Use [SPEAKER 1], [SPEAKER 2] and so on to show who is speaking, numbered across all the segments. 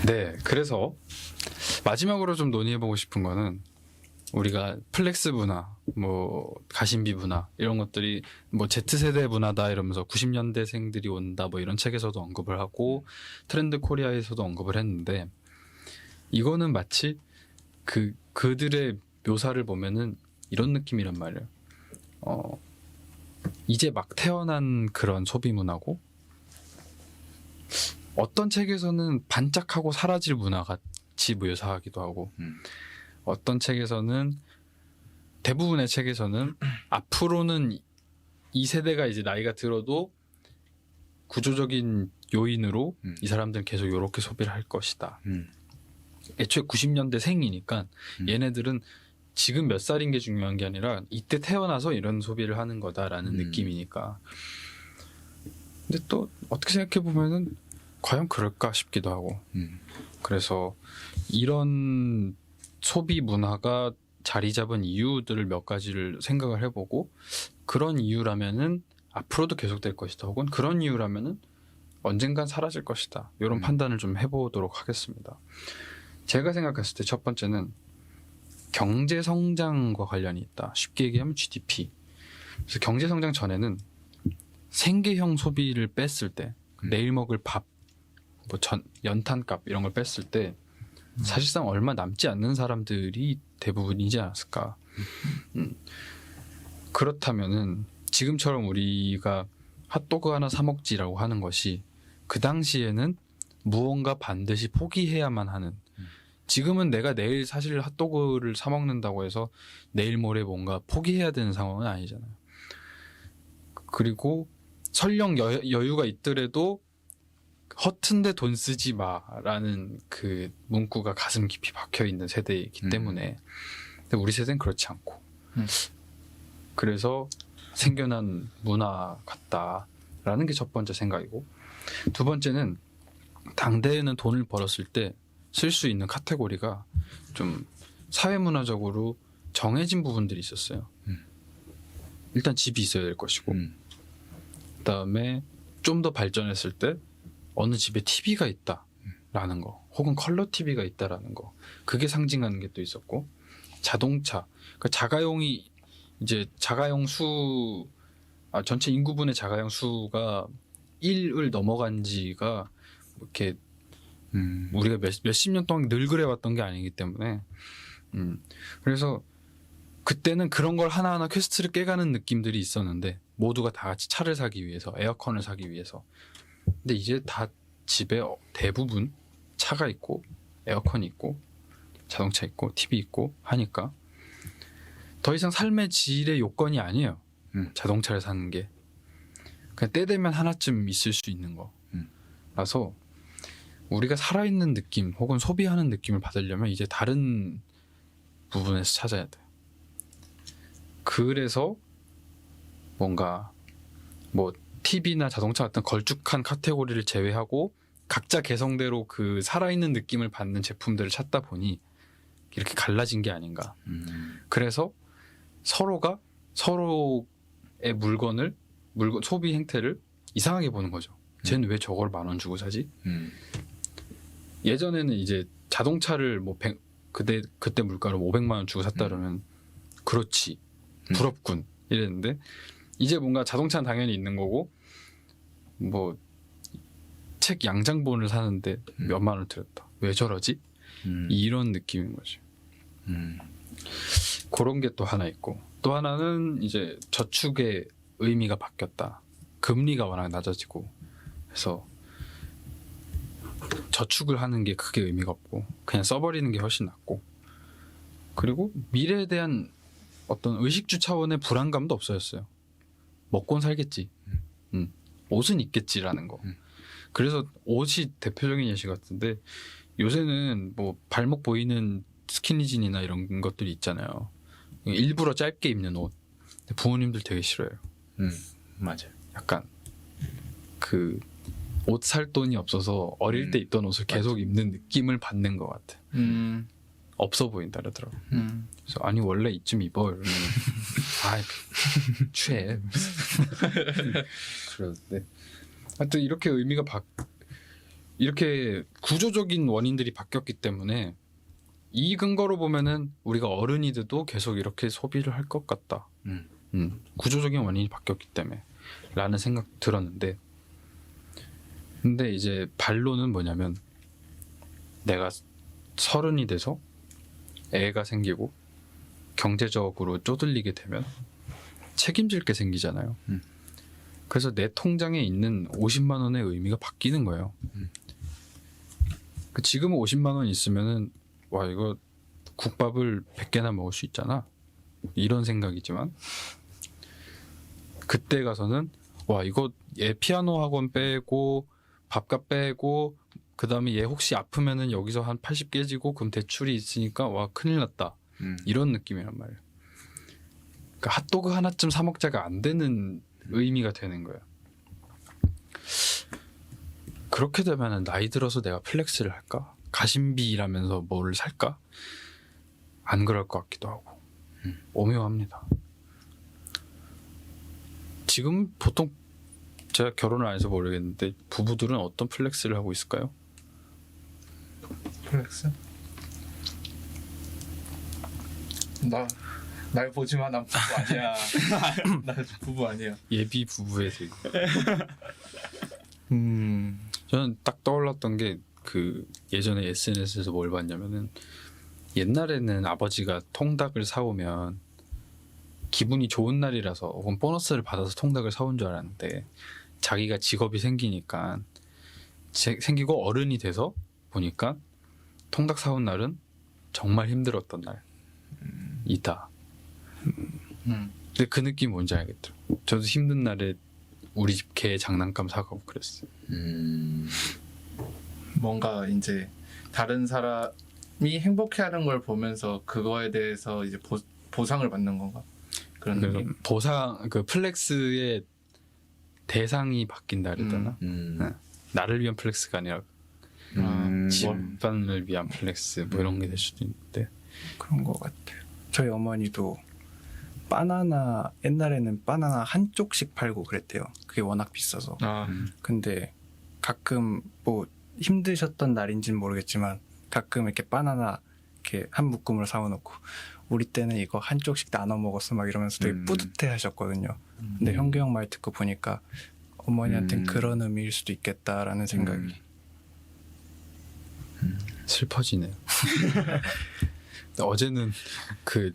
[SPEAKER 1] 네, 그래서 마지막으로 좀 논의해보고 싶은 거는 우리가 플렉스 문화, 뭐 가심비 문화 이런 것들이 뭐 Z세대 문화다 이러면서 90년대생들이 온다 뭐 이런 책에서도 언급을 하고 트렌드 코리아에서도 언급을 했는데 이거는 마치 그들의 묘사를 보면은 이런 느낌이란 말이에요. 이제 막 태어난 그런 소비 문화고 어떤 책에서는 반짝하고 사라질 문화 같이 묘사하기도 하고 어떤 책에서는 대부분의 책에서는 앞으로는 이 세대가 이제 나이가 들어도 구조적인 요인으로 이 사람들은 계속 이렇게 소비를 할 것이다. 애초에 90년대 생이니까 얘네들은 지금 몇 살인 게 중요한 게 아니라 이때 태어나서 이런 소비를 하는 거다라는 느낌이니까. 근데 또 어떻게 생각해 보면은 과연 그럴까 싶기도 하고. 그래서 이런 소비 문화가 자리 잡은 이유들을 몇 가지를 생각을 해보고 그런 이유라면은 앞으로도 계속될 것이다 혹은 그런 이유라면은 언젠간 사라질 것이다 이런 판단을 좀 해보도록 하겠습니다. 제가 생각했을 때 첫 번째는 경제 성장과 관련이 있다. 쉽게 얘기하면 GDP. 그래서 경제 성장 전에는 생계형 소비를 뺐을 때 내일 먹을 밥, 뭐 연탄값 이런 걸 뺐을 때 사실상 얼마 남지 않는 사람들이 대부분이지 않았을까. 그렇다면은 지금처럼 우리가 핫도그 하나 사 먹지라고 하는 것이 그 당시에는 무언가 반드시 포기해야만 하는. 지금은 내가 내일 사실 핫도그를 사 먹는다고 해서 내일 모레 뭔가 포기해야 되는 상황은 아니잖아요. 그리고 설령 여유가 있더라도 허튼데 돈 쓰지 마라는 그 문구가 가슴 깊이 박혀있는 세대이기 때문에 근데 우리 세대는 그렇지 않고 그래서 생겨난 문화 같다라는 게 첫 번째 생각이고 두 번째는 당대에는 돈을 벌었을 때 쓸 수 있는 카테고리가 좀 사회문화적으로 정해진 부분들이 있었어요. 일단 집이 있어야 될 것이고 그다음에 좀 더 발전했을 때 어느 집에 TV가 있다라는 거 혹은 컬러 TV가 있다라는 거 그게 상징하는 게 또 있었고 자동차 그러니까 자가용이 이제 자가용 전체 인구분의 자가용 수가 1을 넘어간 지가 이렇게 우리가 몇십 년 동안 늘 그래왔던 게 아니기 때문에 그래서 그때는 그런 걸 하나하나 퀘스트를 깨가는 느낌들이 있었는데 모두가 다 같이 차를 사기 위해서 에어컨을 사기 위해서 근데 이제 다 집에 대부분 차가 있고 에어컨이 있고 자동차 있고 TV 있고 하니까 더 이상 삶의 질의 요건이 아니에요. 자동차를 사는 게 그냥 때 되면 하나쯤 있을 수 있는 거라서 우리가 살아있는 느낌 혹은 소비하는 느낌을 받으려면 이제 다른 부분에서 찾아야 돼요. 그래서 뭔가 뭐 TV나 자동차 같은 걸쭉한 카테고리를 제외하고 각자 개성대로 그 살아있는 느낌을 받는 제품들을 찾다 보니 이렇게 갈라진 게 아닌가. 그래서 서로가 서로의 소비 행태를 이상하게 보는 거죠. 쟤는 왜 저걸 10,000원 주고 사지? 예전에는 이제 자동차를 뭐 그때 물가로 500만 원 주고 샀다 그러면 그렇지 부럽군 이랬는데 이제 뭔가 자동차는 당연히 있는 거고 뭐 책 양장본을 사는데 몇만 원 들였다 왜 저러지? 이런 느낌인 거죠. 그런 게 또 하나 있고 또 하나는 이제 저축의 의미가 바뀌었다. 금리가 워낙 낮아지고 그래서 저축을 하는 게 크게 의미가 없고 그냥 써버리는 게 훨씬 낫고 그리고 미래에 대한 어떤 의식주 차원의 불안감도 없어졌어요. 먹고는 살겠지. 옷은 있겠지라는 거. 그래서 옷이 대표적인 예시 같은데 요새는 뭐 발목 보이는 스키니진이나 이런 것들이 있잖아요. 일부러 짧게 입는 옷. 부모님들 되게 싫어해요.
[SPEAKER 2] 맞아요.
[SPEAKER 1] 약간 그 옷 살 돈이 없어서 어릴 때 입던 옷을 계속 입는 느낌을 받는 것 같아. 없어 보인다 그러더라고. 그래서 아니 원래 이쯤 입어 이러면 아 취해. 그러는데 하여튼 이렇게 의미가 이렇게 구조적인 원인들이 바뀌었기 때문에 이 근거로 보면은 우리가 어른이 돼도 계속 이렇게 소비를 할 것 같다. 구조적인 원인이 바뀌었기 때문에 라는 생각 들었는데, 근데 이제 반론은 뭐냐면 내가 30이 돼서 애가 생기고 경제적으로 쪼들리게 되면 책임질 게 생기잖아요. 그래서 내 통장에 있는 50만 원의 의미가 바뀌는 거예요. 지금은 50만 원 있으면은 와 이거 국밥을 100개나 먹을 수 있잖아 이런 생각이지만, 그때 가서는 와 이거 얘 피아노 학원 빼고 밥값 빼고 그 다음에 얘 혹시 아프면은 여기서 한 80 깨지고 그럼 대출이 있으니까 와 큰일 났다 이런 느낌이란 말이에요. 그러니까 핫도그 하나쯤 사 먹자가 안 되는 의미가 되는 거예요. 그렇게 되면 나이 들어서 내가 플렉스를 할까? 가심비 일하면서 뭐를 살까? 안 그럴 것 같기도 하고 오묘합니다. 지금 보통 제가 결혼을 안 해서 모르겠는데 부부들은 어떤 플렉스를 하고 있을까요?
[SPEAKER 2] 플렉스? 날 보지마, 난 부부 아니야. 나 부부 아니야.
[SPEAKER 1] 예비 부부의 세계. 저는 딱 떠올랐던 게 그 예전에 SNS에서 뭘 봤냐면은 옛날에는 아버지가 통닭을 사오면 기분이 좋은 날이라서 혹은 보너스를 받아서 통닭을 사온 줄 알았는데 자기가 직업이 생기니까 생기고 어른이 돼서 보니까 통닭 사온 날은 정말 힘들었던 날이다. 근데 그 느낌 뭔지 알겠더라고요. 저도 힘든 날에 우리 집 개 장난감 사가고 그랬어요.
[SPEAKER 2] 뭔가 이제 다른 사람이 행복해하는 걸 보면서 그거에 대해서 이제 보상을 받는 건가? 그런
[SPEAKER 1] 그래서
[SPEAKER 2] 느낌.
[SPEAKER 1] 보상, 그 플렉스의 대상이 바뀐다 그랬잖아. 네. 나를 위한 플렉스가 아니라 집안을 위한 플렉스 뭐 이런 게 될 수도 있는데.
[SPEAKER 3] 그런 것 같아요. 저희 어머니도 바나나, 옛날에는 바나나 한 쪽씩 팔고 그랬대요. 그게 워낙 비싸서. 근데 가끔 뭐 힘드셨던 날인지는 모르겠지만 가끔 이렇게 바나나 이렇게 한 묶음으로 사와놓고 우리 때는 이거 한 쪽씩 나눠 먹었어 막 이러면서 되게 뿌듯해 하셨거든요. 근데 현규 형 말 듣고 보니까 어머니한테는 그런 의미일 수도 있겠다라는 생각이.
[SPEAKER 1] 슬퍼지네요. 어제는 그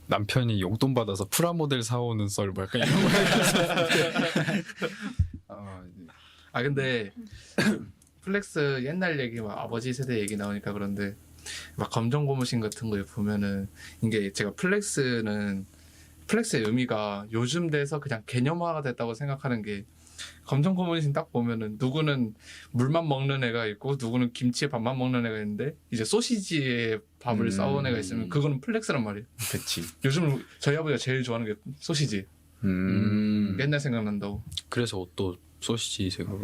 [SPEAKER 1] 남편이 용돈 받아서 프라모델 사오는 썰 뭐 약간 이런 거 했었는데.
[SPEAKER 2] 근데 플렉스 옛날 얘기 막 아버지 세대 얘기 나오니까 그런데 막 검정 고무신 같은 거에 보면은 이게 제가 플렉스의 의미가 요즘 돼서 그냥 개념화가 됐다고 생각하는 게, 검정 고무신 딱 보면은 누구는 물만 먹는 애가 있고 누구는 김치에 밥만 먹는 애가 있는데 이제 소시지에 밥을 싸온 애가 있으면 그거는 플렉스란 말이에요.
[SPEAKER 4] 그치.
[SPEAKER 2] 요즘 저희 아버지가 제일 좋아하는 게 소시지. 옛날 생각난다고.
[SPEAKER 1] 그래서 옷도 소시지 색으로.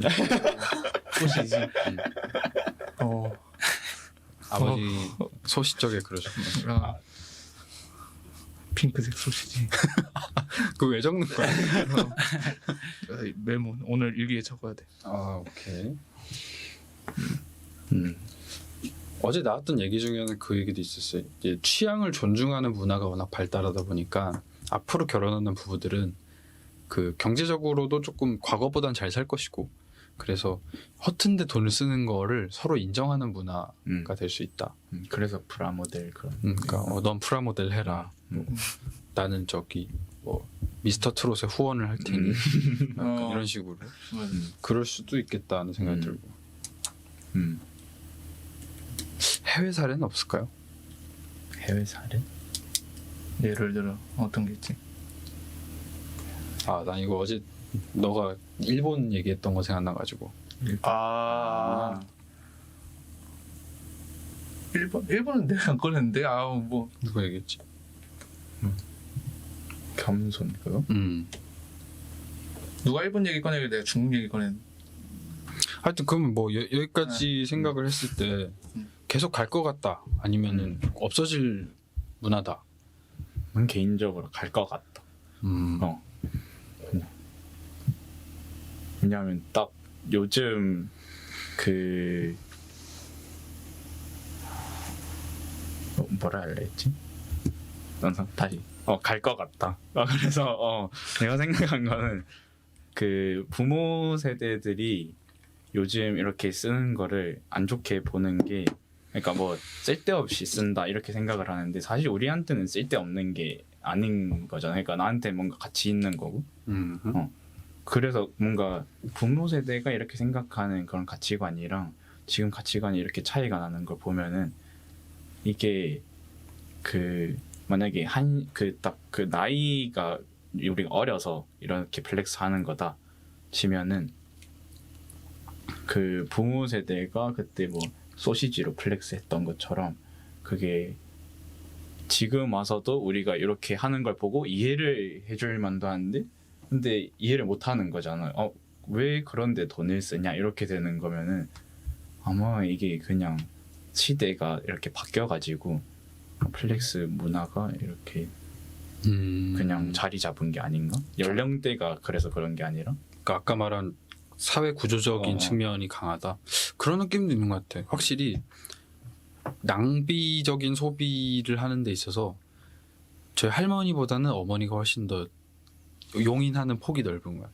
[SPEAKER 2] 소시지.
[SPEAKER 1] 아버지 소시적에 그러셨구나.
[SPEAKER 2] 핑크색 소시지.
[SPEAKER 1] 그거 왜 적는 거야?
[SPEAKER 2] 메모 오늘 일기에 적어야 돼.
[SPEAKER 1] 오케이. 어제 나왔던 얘기 중에는 그 얘기도 있었어요. 이제 취향을 존중하는 문화가 워낙 발달하다 보니까 앞으로 결혼하는 부부들은 그 경제적으로도 조금 과거보단 잘 살 것이고, 그래서 허튼데 돈을 쓰는 거를 서로 인정하는 문화가 될 수 있다.
[SPEAKER 4] 그래서 프라모델 그런.
[SPEAKER 1] 그러니까 넌 프라모델 해라. 나는 저기 뭐 미스터 트롯에 후원을 할 테니 약간 이런 식으로. 그럴 수도 있겠다는 생각이 들고. 해외 사례는 없을까요?
[SPEAKER 4] 해외 사례?
[SPEAKER 2] 예를 들어 어떤 게 있지?
[SPEAKER 1] 난 이거 어제 너가 일본 얘기했던 거 생각나가지고.
[SPEAKER 2] 일본은 내가 안 꺼냈는데 뭐
[SPEAKER 1] 누가 얘기했지?
[SPEAKER 4] 겸손 그거?
[SPEAKER 2] 누가 일본 얘기 꺼내길래 내가 중국 얘기 꺼냈는데.
[SPEAKER 1] 하여튼 그러면 뭐 여기까지 생각을 했을 때 계속 갈 것 같다 아니면은 없어질 문화다.
[SPEAKER 4] 개인적으로 갈 것 같다. 왜냐하면 딱 요즘 그 뭐라 할래 했지? 다시 갈 것 같다. 그래서 내가 생각한 거는 그 부모 세대들이 요즘 이렇게 쓰는 거를 안 좋게 보는 게, 그러니까 뭐 쓸데없이 쓴다 이렇게 생각을 하는데 사실 우리한테는 쓸데없는 게 아닌 거잖아요. 그러니까 나한테 뭔가 가치 있는 거고. 그래서 뭔가 부모 세대가 이렇게 생각하는 그런 가치관이랑 지금 가치관이 이렇게 차이가 나는 걸 보면은 이게 그 만약에 딱 그 나이가 우리가 어려서 이렇게 플렉스 하는 거다 치면은 그 부모 세대가 그때 뭐 소시지로 플렉스 했던 것처럼 그게 지금 와서도 우리가 이렇게 하는 걸 보고 이해를 해줄 만도 한데 근데 이해를 못 하는 거잖아. 왜 그런데 돈을 쓰냐 이렇게 되는 거면은 아마 이게 그냥 시대가 이렇게 바뀌어가지고 플렉스 문화가 이렇게 그냥 자리 잡은 게 아닌가? 연령대가 그래서 그런 게 아니라?
[SPEAKER 1] 그러니까 아까 말한 사회 구조적인 측면이 강하다. 그런 느낌도 있는 것 같아. 확실히 낭비적인 소비를 하는 데 있어서 저희 할머니보다는 어머니가 훨씬 더 용인하는 폭이 넓은 거야.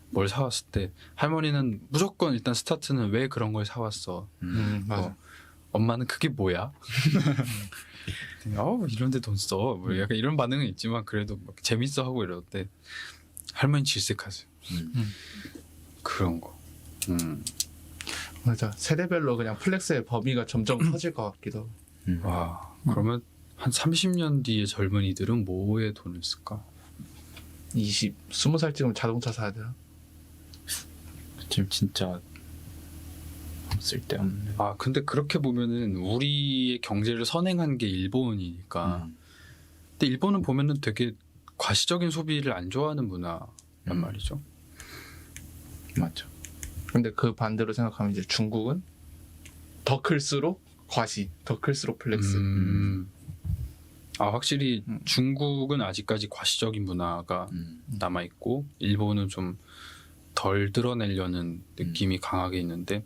[SPEAKER 1] 뭘 사왔을 때 할머니는 무조건 일단 스타트는 왜 그런 걸 사왔어.
[SPEAKER 2] 맞아.
[SPEAKER 1] 엄마는 그게 뭐야? 이런 데 돈 써. 뭐 약간 이런 반응은 있지만 그래도 막 재밌어 하고 이럴 때 할머니 질색하세요. 그런 거.
[SPEAKER 2] 맞아. 세대별로 그냥 플렉스의 범위가 점점 커질 것 같기도 하고.
[SPEAKER 1] 와, 그러면 한 30년 뒤에 젊은이들은 뭐에 돈을 쓸까?
[SPEAKER 2] 20살 찍으면 자동차 사야 되나?
[SPEAKER 4] 지금 진짜 쓸데없네.
[SPEAKER 1] 근데 그렇게 보면은 우리의 경제를 선행한 게 일본이니까. 근데 일본은 보면은 되게 과시적인 소비를 안 좋아하는 문화란 말이죠.
[SPEAKER 4] 맞죠.
[SPEAKER 2] 근데 그 반대로 생각하면 이제 중국은 더 클수록 과시, 더 클수록 플렉스.
[SPEAKER 1] 확실히 중국은 아직까지 과시적인 문화가 남아있고 일본은 좀 덜 드러내려는 느낌이 강하게 있는데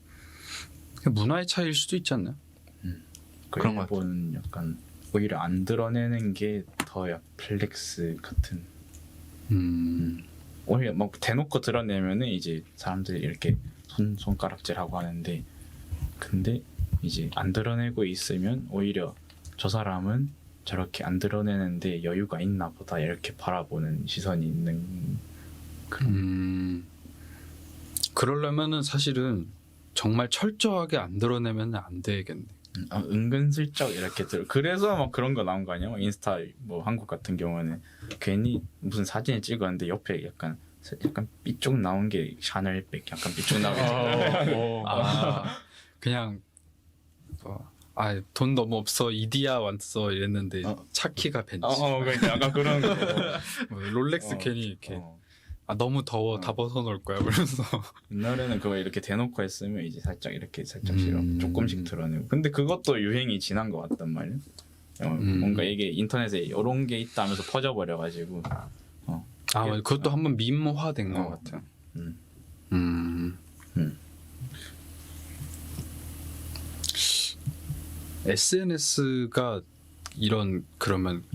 [SPEAKER 1] 문화의 차이일 수도 있지 않나요?
[SPEAKER 4] 그런 거 일본은 약간 오히려 안 드러내는 게 더 플렉스 같은. 오히려 막 대놓고 드러내면은 이제 사람들이 이렇게 손가락질하고 하는데, 근데 이제 안 드러내고 있으면 오히려 저 사람은 저렇게 안 드러내는데 여유가 있나 보다 이렇게 바라보는 시선이 있는 그런.
[SPEAKER 1] 그러려면은 사실은 정말 철저하게 안 드러내면 안 되겠네.
[SPEAKER 4] 은근슬쩍 이렇게 그래서 막 그런 거 나온 거 아니야? 막 인스타 뭐 한국 같은 경우는 괜히 무슨 사진을 찍었는데 옆에 약간 삐쭉 나온 게 샤넬백 약간 삐쭉 나오게
[SPEAKER 1] 그냥 돈 너무 없어 이디야 왔어 이랬는데 차 키가 벤츠.
[SPEAKER 4] 그러니까 약간 그런 거.
[SPEAKER 1] 롤렉스 괜히 이렇게 너무 더워 다 벗어놓을 거야 그러면서.
[SPEAKER 4] 옛날에는 그거 이렇게 대놓고 했으면 이제 살짝 조금씩 드러내고. 근데 그것도 유행이 지난 것 같단 말이야. 뭔가 이게 인터넷에 이런 게 있다 하면서 퍼져버려가지고.
[SPEAKER 1] 그것도 한번 밈화된 것 같아요. SNS가 이런 그러면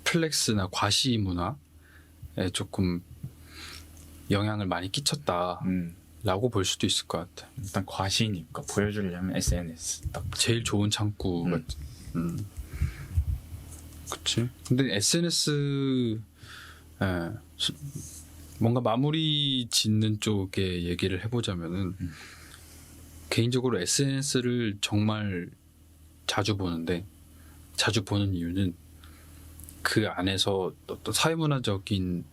[SPEAKER 1] 플렉스나 과시 문화에 조금 영향을 많이 끼쳤다라고 볼 수도 있을 것 같아.
[SPEAKER 4] 일단 과시니까 보여주려면 SNS 딱
[SPEAKER 1] 제일 좋은 창구 같지. 그치. 근데 SNS 뭔가 마무리 짓는 쪽에 얘기를 해보자면은 개인적으로 SNS를 정말 자주 보는 이유는 그 안에서 어떤 사회문화적인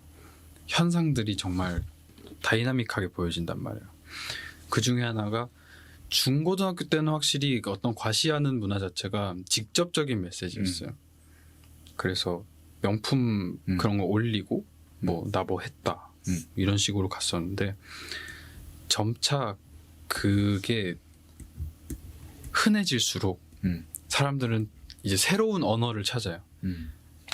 [SPEAKER 1] 현상들이 정말 다이나믹하게 보여진단 말이에요. 그 중에 하나가 중고등학교 때는 확실히 어떤 과시하는 문화 자체가 직접적인 메시지였어요. 그래서 명품 그런 거 올리고 나 뭐 했다 이런 식으로 갔었는데 점차 그게 흔해질수록 사람들은 이제 새로운 언어를 찾아요.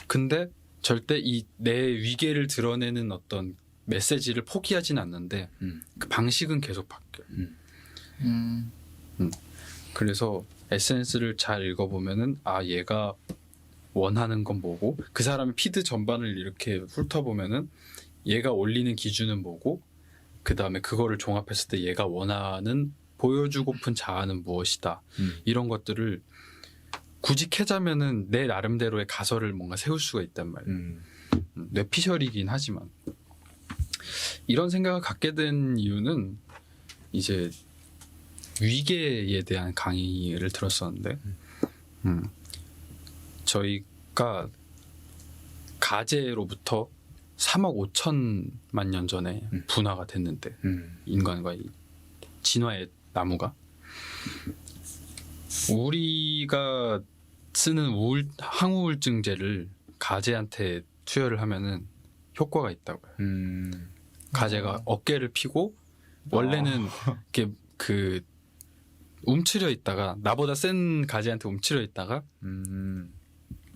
[SPEAKER 1] 근데 절대 내 위계를 드러내는 어떤 메시지를 포기하진 않는데 그 방식은 계속 바뀌어요. 그래서 SNS를 잘 읽어보면은 아 얘가 원하는 건 뭐고 그 사람의 피드 전반을 이렇게 훑어보면은 얘가 올리는 기준은 뭐고 그 다음에 그거를 종합했을 때 얘가 원하는 보여주고픈 자아는 무엇이다 이런 것들을 굳이 캐자면은 내 나름대로의 가설을 뭔가 세울 수가 있단 말이에요. 뇌피셜이긴 하지만 이런 생각을 갖게 된 이유는 이제 위계에 대한 강의를 들었었는데 저희가 가제로부터 3억 5천만 년 전에 분화가 됐는데 인간과 이 진화의 나무가 우리가 쓰는 항우울증제를 가제한테 투여를 하면은 효과가 있다고요. 가제가 어깨를 펴고 원래는 이렇게 그 움츠려 있다가 나보다 센 가제한테 움츠려 있다가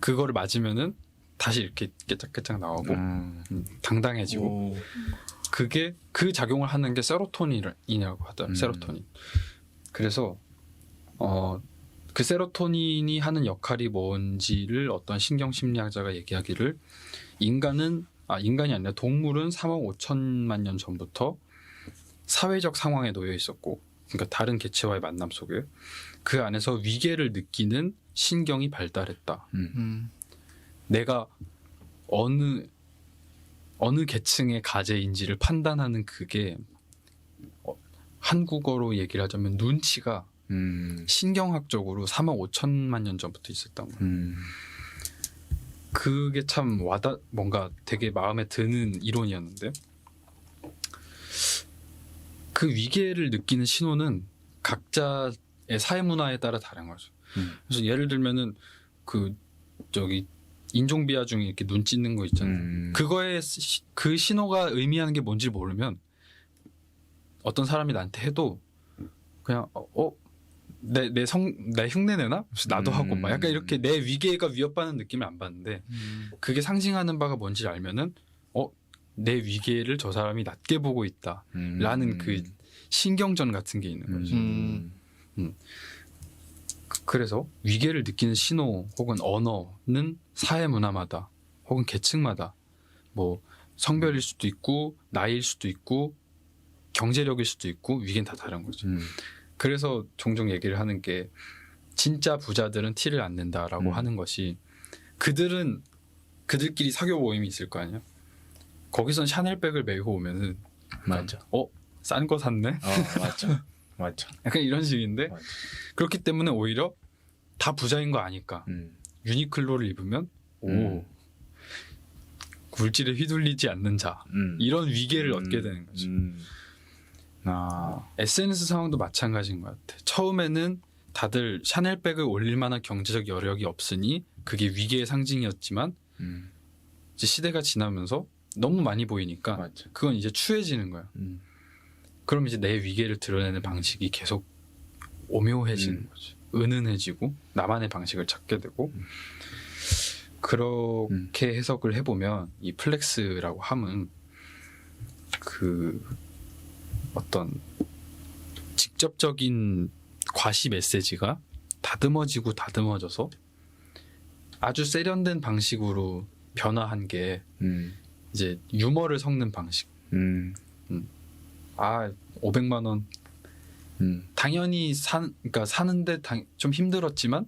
[SPEAKER 1] 그거를 맞으면은 다시 이렇게 깨짝깨짝 나오고 당당해지고
[SPEAKER 2] 오.
[SPEAKER 1] 그게 그 작용을 하는 게 세로토닌이라고 하더라고요. 세로토닌. 그래서 그 세로토닌이 하는 역할이 뭔지를 어떤 신경심리학자가 얘기하기를 인간이 아니라 동물은 3억 5천만 년 전부터 사회적 상황에 놓여 있었고 그러니까 다른 개체와의 만남 속에 그 안에서 위계를 느끼는 신경이 발달했다. 내가 어느 계층의 가제인지를 판단하는 그게 한국어로 얘기를 하자면 눈치가 신경학적으로 3억 5천만 년 전부터 있었던 거예요. 그게 참 뭔가 되게 마음에 드는 이론이었는데 그 위계를 느끼는 신호는 각자의 사회 문화에 따라 다른 거죠. 그래서 예를 들면은 인종 비하 중에 이렇게 눈 찢는 거 있잖아요. 그거에 그 신호가 의미하는 게 뭔지 모르면 어떤 사람이 나한테 해도 그냥 내 흉내 내나? 나도 하고 막 약간 이렇게 내 위계가 위협받는 느낌을 안 받는데 그게 상징하는 바가 뭔지 알면은 내 위계를 저 사람이 낮게 보고 있다라는 그 신경전 같은 게 있는 거죠. 그래서 위계를 느끼는 신호 혹은 언어는 사회 문화마다 혹은 계층마다 뭐 성별일 수도 있고 나이일 수도 있고 경제력일 수도 있고 위계는 다 다른 거죠. 그래서 종종 얘기를 하는 게 진짜 부자들은 티를 안 낸다라고 하는 것이 그들끼리 사교 모임이 있을 거 아니야. 거기선 샤넬백을 메고 오면은
[SPEAKER 4] 맞아.
[SPEAKER 1] 싼 거 샀네.
[SPEAKER 4] 맞죠.
[SPEAKER 1] 약간 이런 식인데
[SPEAKER 4] 맞아.
[SPEAKER 1] 그렇기 때문에 오히려 다 부자인 거 아니까 유니클로를 입으면 물질에 휘둘리지 않는 자 이런 위계를 얻게 되는 거죠. SNS 상황도 마찬가지인 것 같아. 처음에는 다들 샤넬백을 올릴 만한 경제적 여력이 없으니 그게 위계의 상징이었지만 이제 시대가 지나면서 너무 많이 보이니까
[SPEAKER 4] 맞아.
[SPEAKER 1] 그건 이제 추해지는 거야. 그럼 이제 내 위계를 드러내는 방식이 계속 오묘해지는 거지. 은은해지고 나만의 방식을 찾게 되고 그렇게 해석을 해보면 이 플렉스라고 함은 그 어떤 직접적인 과시 메시지가 다듬어져서 아주 세련된 방식으로 변화한 게 이제 유머를 섞는 방식. 500만 원 당연히 그러니까 사는데 좀 힘들었지만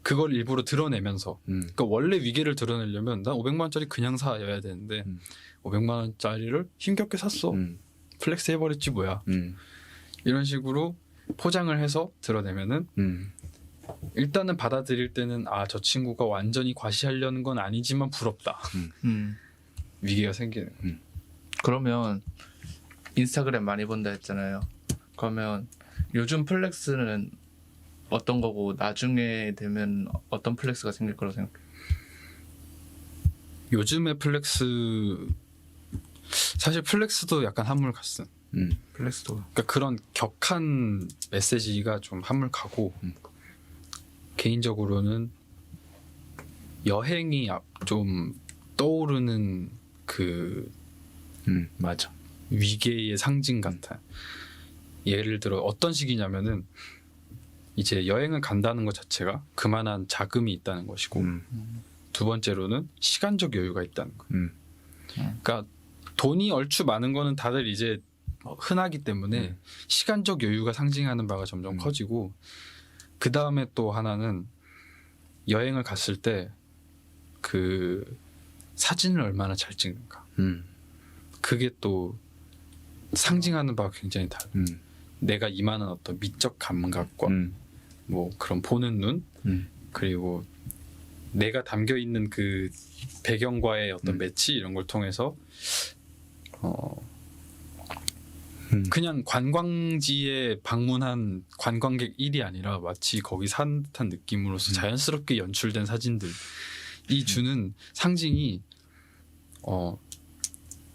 [SPEAKER 1] 그걸 일부러 드러내면서 그러니까 원래 위계를 드러내려면 난 500만 원짜리 그냥 사야 되는데 500만 원짜리를 힘겹게 샀어. 플렉스 해버렸지 뭐야. 이런 식으로 포장을 해서 드러내면은 일단은 받아들일 때는 저 친구가 완전히 과시하려는 건 아니지만 부럽다. 위계가 생기는.
[SPEAKER 2] 그러면 인스타그램 많이 본다 했잖아요. 그러면 요즘 플렉스는 어떤 거고 나중에 되면 어떤 플렉스가 생길 거라고 생각해요?
[SPEAKER 1] 요즘의 플렉스 사실 플렉스도 약간 한물 갔음.
[SPEAKER 2] 플렉스도
[SPEAKER 1] 그러니까 그런 격한 메시지가 좀 한물 가고 개인적으로는 여행이 좀 떠오르는 그
[SPEAKER 4] 맞아.
[SPEAKER 1] 위계의 상징 같아. 예를 들어 어떤 식이냐면은 이제 여행을 간다는 것 자체가 그만한 자금이 있다는 것이고 두 번째로는 시간적 여유가 있다는 거. 그러니까 돈이 얼추 많은 거는 다들 이제 흔하기 때문에 시간적 여유가 상징하는 바가 점점 커지고 그 다음에 또 하나는 여행을 갔을 때 그 사진을 얼마나 잘 찍는가. 그게 또 상징하는 바가 굉장히 달라요. 내가 임하는 어떤 미적 감각과 뭐 그런 보는 눈 그리고 내가 담겨 있는 그 배경과의 어떤 매치 이런 걸 통해서 그냥 관광지에 방문한 관광객 1이 아니라 마치 거기 산 듯한 느낌으로서 자연스럽게 연출된 사진들이 주는 상징이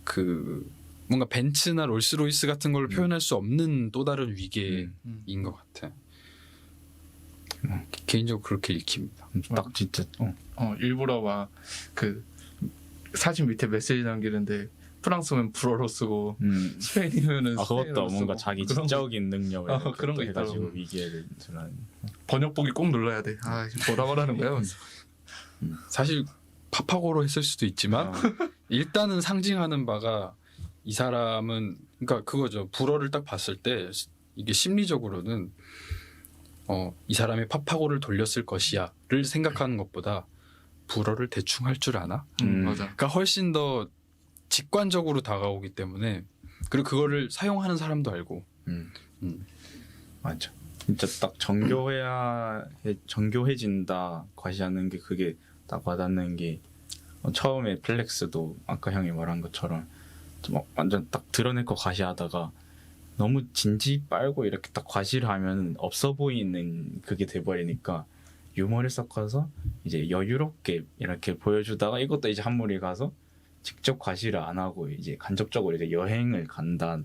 [SPEAKER 1] 그 뭔가 벤츠나 롤스로이스 같은 걸로 표현할 수 없는 또 다른 위계인 것 같아. 개인적으로 그렇게 읽힙니다.
[SPEAKER 4] 딱 진짜
[SPEAKER 2] 일부러 막 그 사진 밑에 메시지 남기는데 프랑스면 불어로 쓰고 스페인이면은
[SPEAKER 4] 그것도
[SPEAKER 2] 스페인어로
[SPEAKER 4] 뭔가
[SPEAKER 2] 쓰고
[SPEAKER 4] 자기
[SPEAKER 2] 그런
[SPEAKER 4] 지적인 능력을
[SPEAKER 2] 거, 그런 거
[SPEAKER 4] 해가지고
[SPEAKER 2] 있더라고.
[SPEAKER 4] 위기를 연출하는.
[SPEAKER 2] 번역보기 꼭 눌러야 돼. 뭐라 말하는 거야?
[SPEAKER 1] 사실 파파고로 했을 수도 있지만 일단은 상징하는 바가 이 사람은 그러니까 그거죠. 불어를 딱 봤을 때 이게 심리적으로는 이 사람이 파파고를 돌렸을 것이야를 생각하는 것보다 불어를 대충 할 줄 아나?
[SPEAKER 2] 맞아.
[SPEAKER 1] 그러니까 훨씬 더 직관적으로 다가오기 때문에 그리고 그거를 사용하는 사람도 알고.
[SPEAKER 4] 맞아. 진짜 딱 정교해진다 과시하는 게 그게 딱 와닿는 게 처음에 플렉스도 아까 형이 말한 것처럼 좀 완전 딱 드러낼 거 과시하다가 너무 진지 빨고 이렇게 딱 과시를 하면 없어 보이는 그게 돼버리니까 유머를 섞어서 이제 여유롭게 이렇게 보여주다가 이것도 이제 한물이 가서 직접 과시를 안 하고 이제 간접적으로 이제 여행을 간다는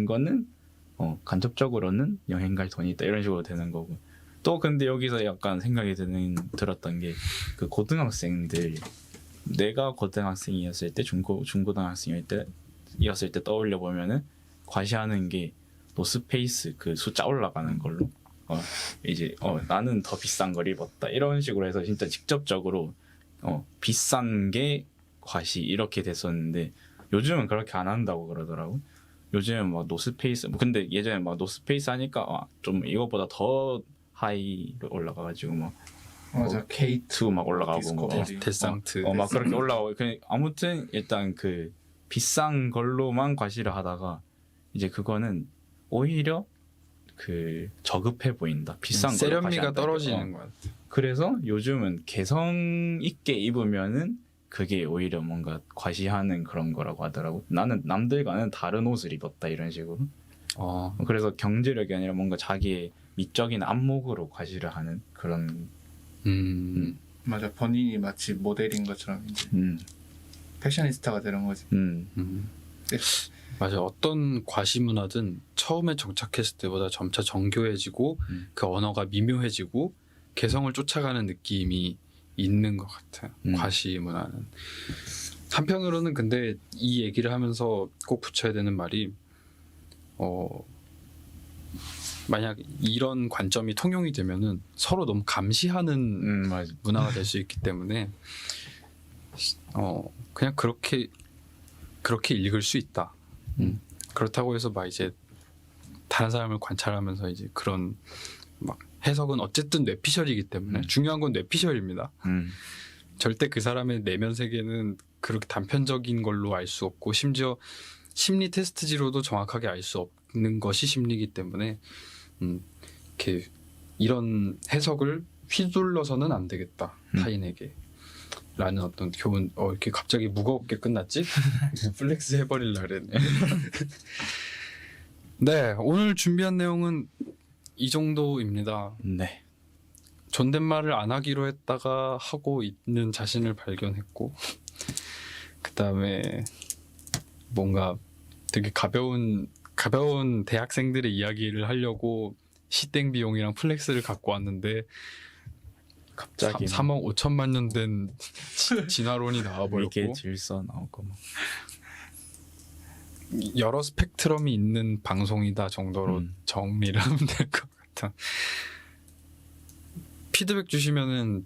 [SPEAKER 4] 거는 간접적으로는 여행 갈 돈이 있다 이런 식으로 되는 거고 또 근데 여기서 약간 생각이 들었던 게 그 고등학생들 내가 고등학생이었을 때 중고등학생이었을 때 떠올려 보면은 과시하는 게 노스페이스 그 숫자 올라가는 걸로 이제 나는 더 비싼 걸 입었다 이런 식으로 해서 진짜 직접적으로 비싼 게 과시 이렇게 됐었는데 요즘은 그렇게 안 한다고 그러더라고. 요즘은 막 노스페이스 근데 예전에 막 노스페이스 하니까 좀 이거보다 더 하이로 올라가가지고 막
[SPEAKER 2] 맞아.
[SPEAKER 4] K2 막 올라가고 뭐
[SPEAKER 1] 데상트
[SPEAKER 4] 막 그렇게 올라가고 아무튼 일단 그 비싼 걸로만 과시를 하다가 이제 그거는 오히려 그 저급해 보인다. 비싼 걸로
[SPEAKER 1] 세련미가
[SPEAKER 4] 과시한다.
[SPEAKER 1] 떨어지는 거야.
[SPEAKER 4] 그래서 요즘은 개성 있게 입으면은 그게 오히려 뭔가 과시하는 그런 거라고 하더라고. 나는 남들과는 다른 옷을 입었다 이런 식으로. 그래서 경제력이 아니라 뭔가 자기의 미적인 안목으로 과시를 하는 그런.
[SPEAKER 2] 맞아. 본인이 마치 모델인 것처럼 이제 패셔니스타가 되는 거지.
[SPEAKER 1] 맞아. 어떤 과시 문화든 처음에 정착했을 때보다 점차 정교해지고 그 언어가 미묘해지고 개성을 쫓아가는 느낌이 있는 것 같아요. 과시 문화는. 한편으로는 근데 이 얘기를 하면서 꼭 붙여야 되는 말이 만약 이런 관점이 통용이 되면은 서로 너무 감시하는 문화가 될 수 있기 때문에 그냥 그렇게 읽을 수 있다. 그렇다고 해서 막 이제 다른 사람을 관찰하면서 이제 그런 막 해석은 어쨌든 뇌피셜이기 때문에 중요한 건 뇌피셜입니다. 절대 그 사람의 내면 세계는 그렇게 단편적인 걸로 알 수 없고 심지어 심리 테스트지로도 정확하게 알 수 없는 것이 심리이기 때문에 이렇게 이런 해석을 휘둘러서는 안 되겠다. 타인에게. 라는 어떤 교훈. 이렇게 갑자기 무겁게 끝났지? 플렉스 해버릴라 그랬네. 네, 오늘 준비한 내용은 이 정도입니다.
[SPEAKER 4] 네.
[SPEAKER 1] 존댓말을 안 하기로 했다가 하고 있는 자신을 발견했고 그 다음에 뭔가 되게 가벼운 대학생들의 이야기를 하려고 시땡 비용이랑 플렉스를 갖고 왔는데
[SPEAKER 4] 갑자기
[SPEAKER 1] 3억 5천만 년 된 진화론이 나와버렸고
[SPEAKER 4] 이게 질서 나오고 막.
[SPEAKER 1] 여러 스펙트럼이 있는 방송이다 정도로 정리를 하면 될 것 같아. 피드백 주시면은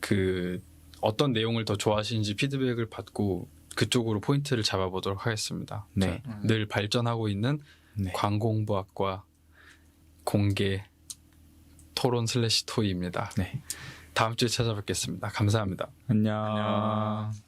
[SPEAKER 1] 그 어떤 내용을 더 좋아하시는지 피드백을 받고 그쪽으로 포인트를 잡아보도록 하겠습니다.
[SPEAKER 4] 네.
[SPEAKER 1] 자, 늘 발전하고 있는
[SPEAKER 4] 네.
[SPEAKER 1] 광공부학과 공개 토론 /토이입니다.
[SPEAKER 4] 네.
[SPEAKER 1] 다음 주에 찾아뵙겠습니다. 감사합니다.
[SPEAKER 4] 안녕.
[SPEAKER 2] 안녕.